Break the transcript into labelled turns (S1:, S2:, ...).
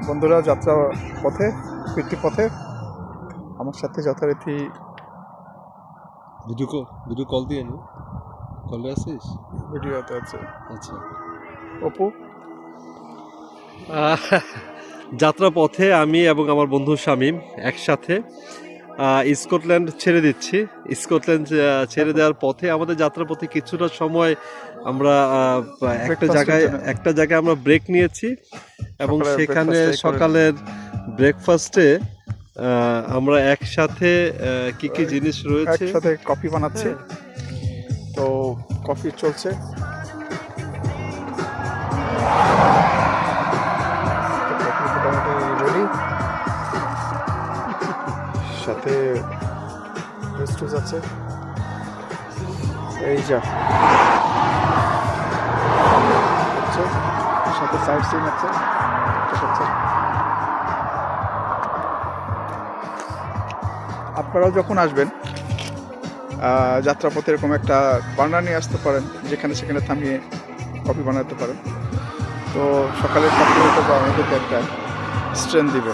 S1: বন্ধুরা যাত্রা পথে ফিরতি পথে আমার সাথে যথারীতি
S2: ভিডিও কল দিয়ে নি কলে আসিস
S1: ভিডিওতে আছে।
S2: আচ্ছা
S1: অপু
S2: যাত্রা পথে আমি এবং আমার বন্ধু শামীম একসাথে স্কটল্যান্ড ছেড়ে দিচ্ছি। স্কটল্যান্ড ছেড়ে দেওয়ার পথে আমাদের যাত্রা পথে কিছুটা সময় আমরা একটা জায়গায় আমরা ব্রেক নিয়েছি এবং সেখানে সকালের ব্রেকফাস্টে আমরা একসাথে কি কি জিনিস রয়েছে
S1: একসাথে কফি বানাচ্ছি। তো কফি চলছে, রেডি, সাথে রেস্টুস আছে, এই যা সাথে সাইড সিন আছে। আপনারাও যখন আসবেন যাত্রাপথে এরকম একটা বার্নার নিয়ে আসতে পারেন, যেখানে সেখানে থামিয়ে কফি বানাতে পারেন। তো সকালের কফি হয়তো বা আমাদেরকে একটা স্ট্রেন্থ দিবে।